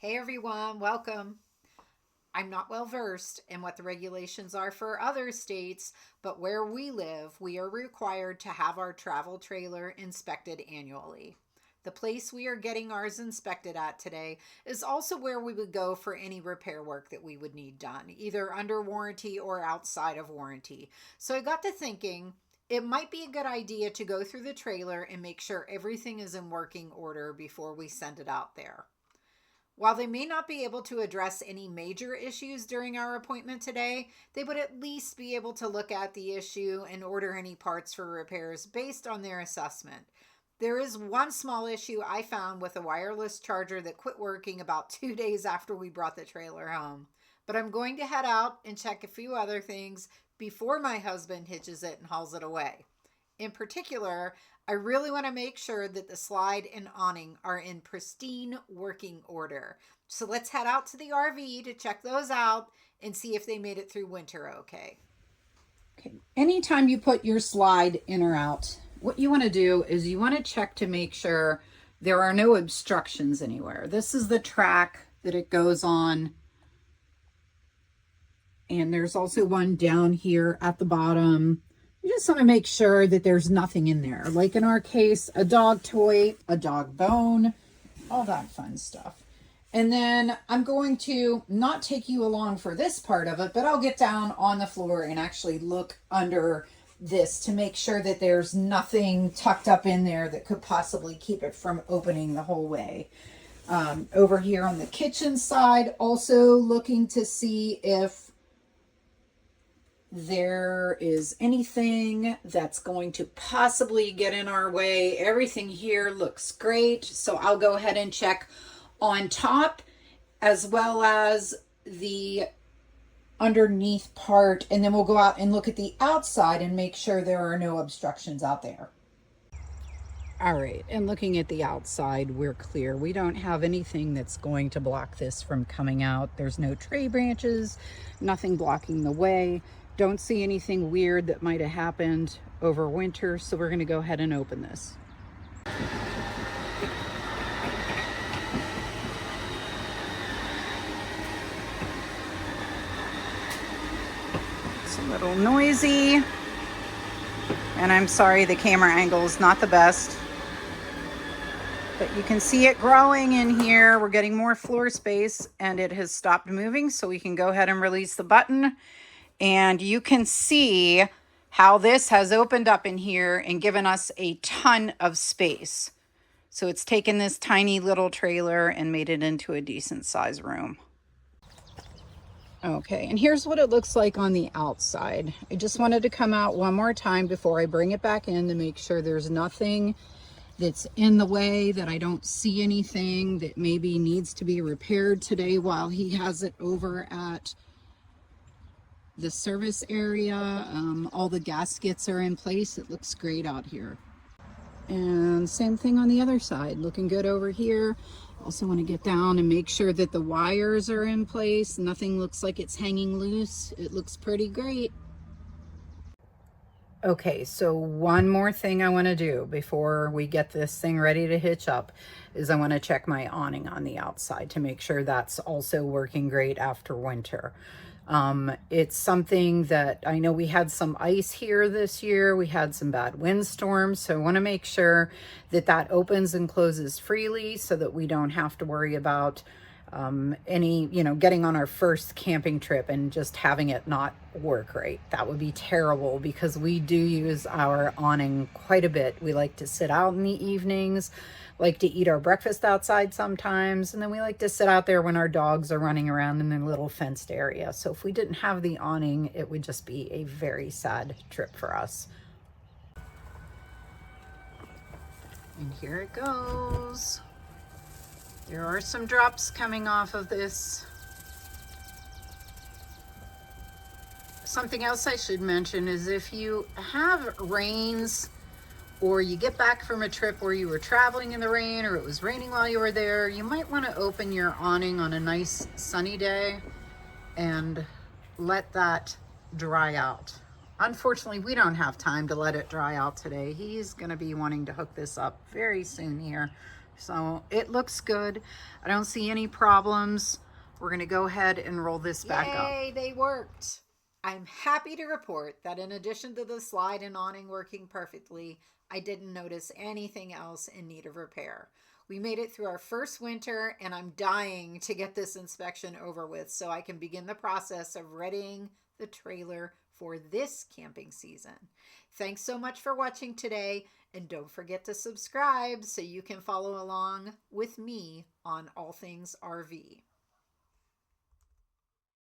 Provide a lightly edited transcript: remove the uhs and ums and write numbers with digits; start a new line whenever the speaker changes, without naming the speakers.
Hey everyone, welcome. I'm not well versed in what the regulations are for other states, but where we live, we are required to have our travel trailer inspected annually. The place we are getting ours inspected at today is also where we would go for any repair work that we would need done, either under warranty or outside of warranty. So I got to thinking it might be a good idea to go through the trailer and make sure everything is in working order before we send it out there. While they may not be able to address any major issues during our appointment today, they would at least be able to look at the issue and order any parts for repairs based on their assessment. There is one small issue I found with a wireless charger that quit working about 2 days after we brought the trailer home. But I'm going to head out and check a few other things before my husband hitches it and hauls it away. In particular, I really want to make sure that the slide and awning are in pristine working order. So let's head out to the RV to check those out and see if they made it through winter okay. Okay, anytime you put your slide in or out, what you want to do is you want to check to make sure there are no obstructions anywhere. This is the track that it goes on. And there's also one down here at the bottom. You just want to make sure that there's nothing in there. Like in our case, a dog toy, a dog bone, all that fun stuff. And then I'm going to not take you along for this part of it, but I'll get down on the floor and actually look under this to make sure that there's nothing tucked up in there that could possibly keep it from opening the whole way. Over here on the kitchen side, also looking to see if there is anything that's going to possibly get in our way. Everything here looks great. So I'll go ahead and check on top as well as the underneath part. And then we'll go out and look at the outside and make sure there are no obstructions out there. All right, and looking at the outside, we're clear. We don't have anything that's going to block this from coming out. There's no tree branches, nothing blocking the way. Don't see anything weird that might have happened over winter, so we're going to go ahead and open this. It's a little noisy, and I'm sorry the camera angle is not the best. But you can see it growing in here. We're getting more floor space and it has stopped moving. So we can go ahead and release the button. And you can see how this has opened up in here and given us a ton of space. So it's taken this tiny little trailer and made it into a decent size room. Okay, and here's what it looks like on the outside. I just wanted to come out one more time before I bring it back in to make sure there's nothing that's in the way, that I don't see anything that maybe needs to be repaired today while he has it over at the service area. All the gaskets are in place. It looks great out here. And same thing on the other side, looking good over here. Also want to get down and make sure that the wires are in place. Nothing looks like it's hanging loose. It looks pretty great. Okay, so one more thing I want to do before we get this thing ready to hitch up is I want to check my awning on the outside to make sure that's also working great after winter. It's something that I know we had some ice here this year. We had some bad windstorms, so I want to make sure that that opens and closes freely so that we don't have to worry about getting on our first camping trip and just having it not work right. That would be terrible because we do use our awning quite a bit. We like to sit out in the evenings, like to eat our breakfast outside sometimes, and then we like to sit out there when our dogs are running around in their little fenced area. So if we didn't have the awning, it would just be a very sad trip for us. And here it goes. There are some drops coming off of this. Something else I should mention is if you have rains or you get back from a trip where you were traveling in the rain or it was raining while you were there, you might want to open your awning on a nice sunny day and let that dry out. Unfortunately, we don't have time to let it dry out today. He's going to be wanting to hook this up very soon here. So it looks good. I don't see any problems. We're going to go ahead and roll this back up. Yay, they worked. I'm happy to report that in addition to the slide and awning working perfectly, I didn't notice anything else in need of repair. We made it through our first winter, and I'm dying to get this inspection over with so I can begin the process of readying the trailer for this camping season. Thanks so much for watching today, and don't forget to subscribe so you can follow along with me on all things RV.